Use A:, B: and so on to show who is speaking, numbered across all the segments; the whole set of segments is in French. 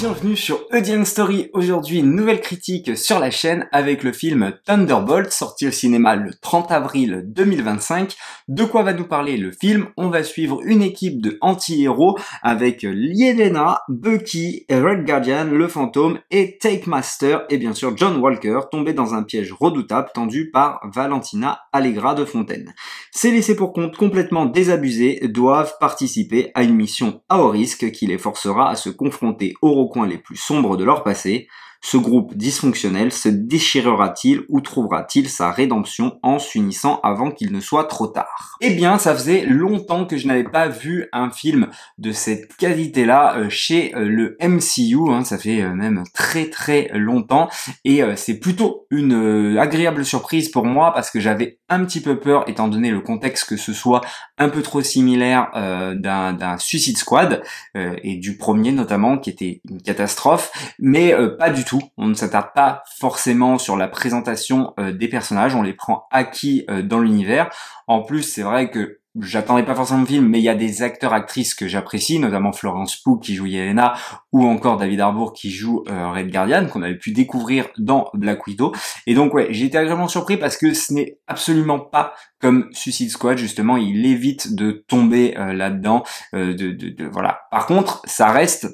A: bienvenue sur Audience Story. Aujourd'hui, une nouvelle critique sur la chaîne avec le film Thunderbolt, sorti au cinéma le 30 avril 2025. De quoi va nous parler le film? On va suivre une équipe de anti-héros avec Yelena, Bucky, Red Guardian, le fantôme et Takemaster et bien sûr John Walker, tombé dans un piège redoutable tendu par Valentina Allegra de Fontaine. Ces laissés pour compte complètement désabusés doivent participer à une mission à haut risque qui les forcera à se confronter aux recoins les plus sombres de leur passé. Ce groupe dysfonctionnel se déchirera-t-il ou trouvera-t-il sa rédemption en s'unissant avant qu'il ne soit trop tard? Eh bien, ça faisait longtemps que je n'avais pas vu un film de cette qualité-là chez le MCU, ça fait même très longtemps, et c'est plutôt une agréable surprise pour moi parce que j'avais un petit peu peur étant donné le contexte que ce soit un peu trop similaire d'un Suicide Squad et du premier notamment qui était une catastrophe, mais pas du tout. On ne s'attarde pas forcément sur la présentation des personnages, on les prend acquis dans l'univers. En plus, c'est vrai que j'attendais pas forcément le film, mais il y a des acteurs-actrices que j'apprécie, notamment Florence Pugh qui joue Yelena, ou encore David Harbour qui joue Red Guardian, qu'on avait pu découvrir dans Black Widow. Et donc ouais, j'ai été agréablement surpris parce que ce n'est absolument pas comme Suicide Squad, justement, il évite de tomber là-dedans. Voilà. Par contre, ça reste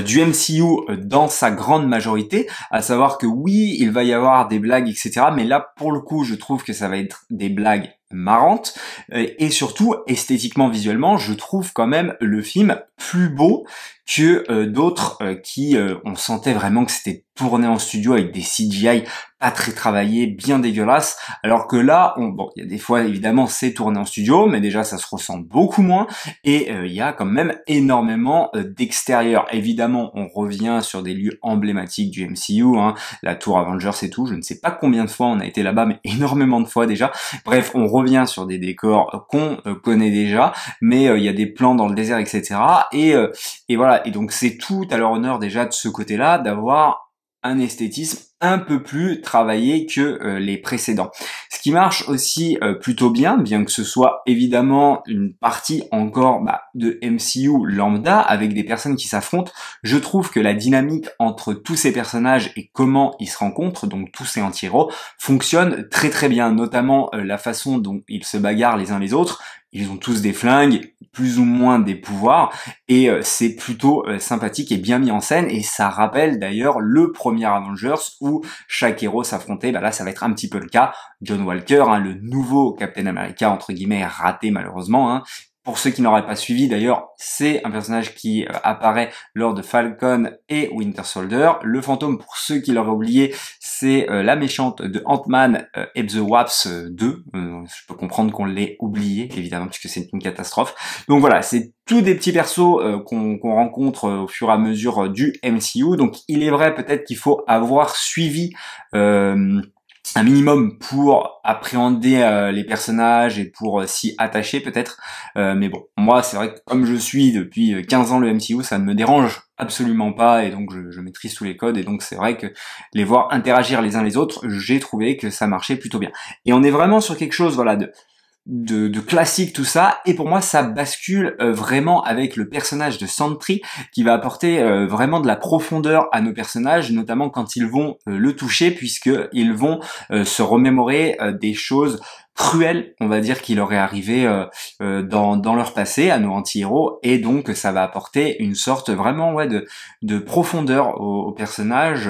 A: du MCU dans sa grande majorité, à savoir que oui, il va y avoir des blagues, etc. Mais là, pour le coup, je trouve que ça va être des blagues marrantes et surtout, esthétiquement, visuellement, je trouve quand même le film plus beau que d'autres qui, on sentait vraiment que c'était tourné en studio avec des CGI pas très travaillés, bien dégueulasses, alors que là, bon, il y a des fois, évidemment, c'est tourné en studio, mais déjà, ça se ressent beaucoup moins, et il y a quand même énormément d'extérieur. Évidemment, on revient sur des lieux emblématiques du MCU, la tour Avengers et tout, je ne sais pas combien de fois on a été là-bas, mais énormément de fois déjà. Bref, on revient sur des décors qu'on connaît déjà, mais il y a des plans dans le désert, etc. Et voilà, et donc c'est tout à leur honneur déjà de ce côté-là, d'avoir un esthétisme un peu plus travaillé que les précédents. Ce qui marche aussi plutôt bien que ce soit évidemment une partie encore de MCU lambda avec des personnes qui s'affrontent, je trouve que la dynamique entre tous ces personnages et comment ils se rencontrent, donc tous ces anti-héros, fonctionne très bien, notamment la façon dont ils se bagarrent les uns les autres. Ils ont tous des flingues, plus ou moins des pouvoirs, et c'est plutôt sympathique et bien mis en scène, et ça rappelle d'ailleurs le premier Avengers où chaque héros s'affrontait. Là ça va être un petit peu le cas. John Walker, le nouveau Captain America entre guillemets raté malheureusement. Pour ceux qui n'auraient pas suivi d'ailleurs, c'est un personnage qui apparaît lors de Falcon et Winter Soldier. Le fantôme, pour ceux qui l'auraient oublié, c'est la méchante de Ant-Man et the Wasp 2. Je peux comprendre qu'on l'ait oublié, évidemment, puisque c'est une catastrophe. Donc voilà, c'est tous des petits persos qu'on rencontre au fur et à mesure du MCU. Donc il est vrai peut-être qu'il faut avoir suivi un minimum pour appréhender les personnages et pour s'y attacher peut-être, mais bon, moi c'est vrai que comme je suis depuis 15 ans le MCU, ça ne me dérange absolument pas, et donc je maîtrise tous les codes, et donc c'est vrai que les voir interagir les uns les autres, j'ai trouvé que ça marchait plutôt bien. Et on est vraiment sur quelque chose, voilà, de classique tout ça, et pour moi ça bascule vraiment avec le personnage de Sentry qui va apporter vraiment de la profondeur à nos personnages, notamment quand ils vont le toucher, puisque ils vont se remémorer des choses cruelles, on va dire, qui leur est arrivé dans leur passé à nos anti-héros, et donc ça va apporter une sorte vraiment de profondeur au personnage,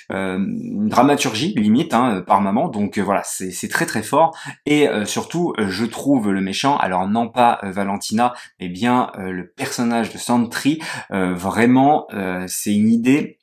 A: une dramaturgie limite par moment. Donc voilà, c'est très fort, et surtout je trouve le méchant, alors non pas Valentina, mais bien le personnage de Sentry, vraiment c'est une idée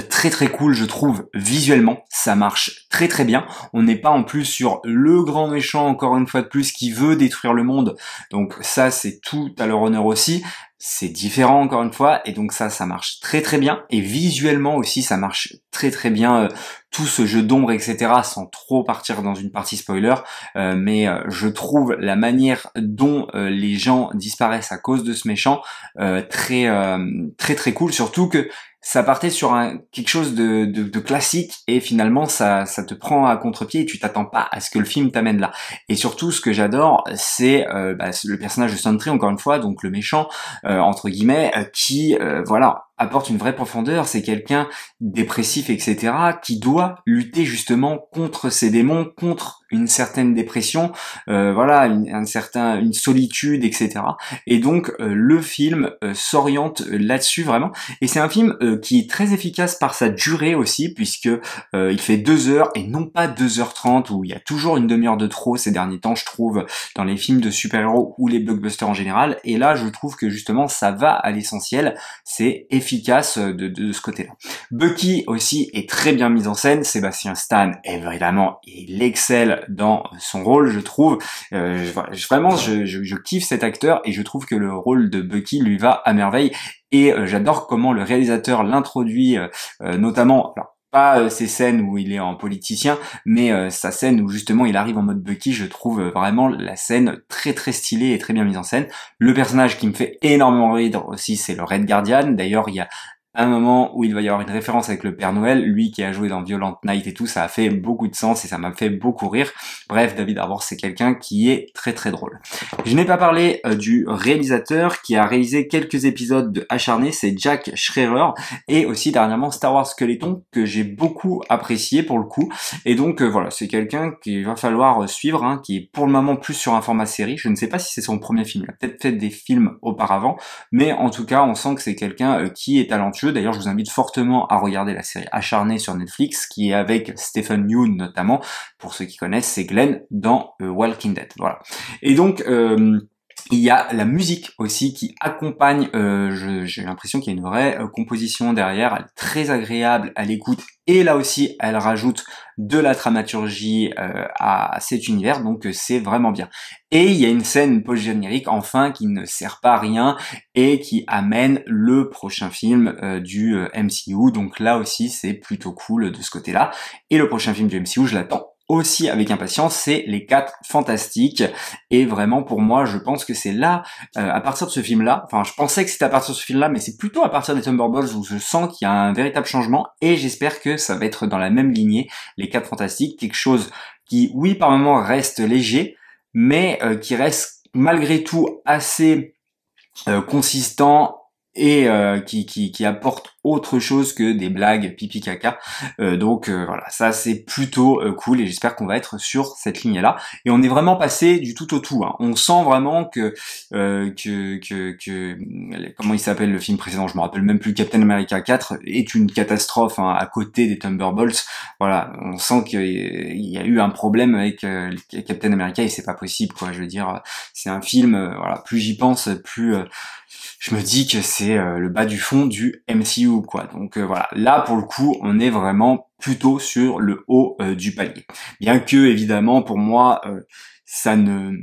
A: très cool, je trouve. Visuellement ça marche très bien. On n'est pas en plus sur le grand méchant, encore une fois de plus, qui veut détruire le monde, donc ça c'est tout à leur honneur aussi. C'est différent encore une fois, et donc ça marche très bien, et visuellement aussi ça marche très bien, tout ce jeu d'ombre, etc., sans trop partir dans une partie spoiler, mais je trouve la manière dont les gens disparaissent à cause de ce méchant très cool, surtout que ça partait sur quelque chose de classique, et finalement ça te prend à contre-pied et tu t'attends pas à ce que le film t'amène là. Et surtout ce que j'adore, c'est le personnage de Sentry, encore une fois, donc le méchant entre guillemets, qui voilà, apporte une vraie profondeur. C'est quelqu'un dépressif, etc., qui doit lutter justement contre ses démons, contre une certaine dépression, voilà, une solitude, etc. Et donc le film s'oriente là-dessus vraiment. Et c'est un film qui est très efficace par sa durée aussi, puisque il fait 2 heures et non pas 2h30, où il y a toujours une demi-heure de trop ces derniers temps, je trouve, dans les films de super-héros ou les blockbusters en général. Et là, je trouve que justement, ça va à l'essentiel. C'est efficace de ce côté-là. Bucky aussi est très bien mis en scène. Sébastien Stan, évidemment, il excelle dans son rôle, je trouve. Vraiment, je kiffe cet acteur et je trouve que le rôle de Bucky lui va à merveille. Et j'adore comment le réalisateur l'introduit, notamment... Alors, pas ces scènes où il est en politicien, mais sa scène où justement il arrive en mode Bucky, je trouve vraiment la scène très très stylée et très bien mise en scène. Le personnage qui me fait énormément rire aussi, c'est le Red Guardian. D'ailleurs, il y a un moment où il va y avoir une référence avec le Père Noël, lui qui a joué dans Violent Night et tout, ça a fait beaucoup de sens et ça m'a fait beaucoup rire. Bref, David Harbour, c'est quelqu'un qui est très très drôle. Je n'ai pas parlé du réalisateur qui a réalisé quelques épisodes de Acharné, c'est Jack Schreier, et aussi dernièrement Star Wars Skeleton, que j'ai beaucoup apprécié pour le coup. Et donc voilà, c'est quelqu'un qu'il va falloir suivre, hein, qui est pour le moment plus sur un format série. Je ne sais pas si c'est son premier film, il a peut-être fait des films auparavant, mais en tout cas, on sent que c'est quelqu'un qui est talentueux. D'ailleurs, je vous invite fortement à regarder la série Acharné sur Netflix, qui est avec Stephen Yeun notamment. Pour ceux qui connaissent, c'est Glenn dans Walking Dead. Voilà. Et donc, il y a la musique aussi qui accompagne, j'ai l'impression qu'il y a une vraie composition derrière, elle est très agréable à l'écoute, et là aussi elle rajoute de la dramaturgie à cet univers, donc c'est vraiment bien. Et il y a une scène post-générique enfin qui ne sert pas à rien et qui amène le prochain film du MCU, donc là aussi c'est plutôt cool de ce côté-là. Et le prochain film du MCU, je l'attends aussi avec impatience, c'est Les 4 Fantastiques, et vraiment pour moi je pense que c'est là, à partir de ce film là, enfin je pensais que c'était à partir de ce film là, mais c'est plutôt à partir des Thunderbolts où je sens qu'il y a un véritable changement, et j'espère que ça va être dans la même lignée, Les 4 Fantastiques, quelque chose qui oui par moments reste léger, mais qui reste malgré tout assez consistant, et qui apporte autre chose que des blagues pipi caca. Donc voilà, ça c'est plutôt cool, et j'espère qu'on va être sur cette ligne-là. Et on est vraiment passé du tout au tout, hein. On sent vraiment que comment il s'appelle le film précédent, je me rappelle même plus, Captain America 4 est une catastrophe, hein, à côté des Thunderbolts. Voilà, on sent qu'il y a eu un problème avec Captain America, et c'est pas possible, quoi. Je veux dire, c'est un film, voilà, plus j'y pense, plus je me dis que c'est le bas du fond du MCU, quoi. Donc voilà, là pour le coup, on est vraiment plutôt sur le haut du palier. Bien que évidemment pour moi, ça n'est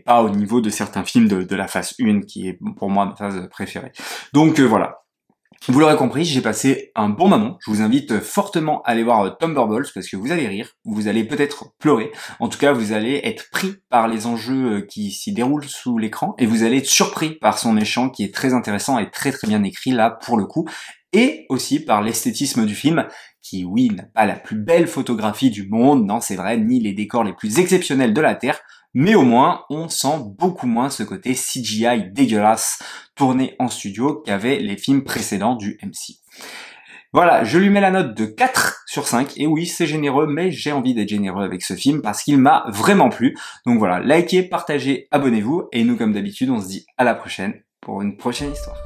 A: pas au niveau de certains films de la phase 1, qui est pour moi ma phase préférée. Donc voilà. Vous l'aurez compris, j'ai passé un bon moment. Je vous invite fortement à aller voir Thunderbolts, parce que vous allez rire, vous allez peut-être pleurer. En tout cas, vous allez être pris par les enjeux qui s'y déroulent sous l'écran, et vous allez être surpris par son méchant qui est très intéressant et très très bien écrit là pour le coup, et aussi par l'esthétisme du film, qui oui n'a pas la plus belle photographie du monde, non c'est vrai, ni les décors les plus exceptionnels de la Terre, mais au moins on sent beaucoup moins ce côté CGI dégueulasse tourné en studio qu'avaient les films précédents du MCU. Voilà, je lui mets la note de 4 sur 5, et oui, c'est généreux, mais j'ai envie d'être généreux avec ce film parce qu'il m'a vraiment plu. Donc voilà, likez, partagez, abonnez-vous, et nous comme d'habitude, on se dit à la prochaine pour une prochaine histoire.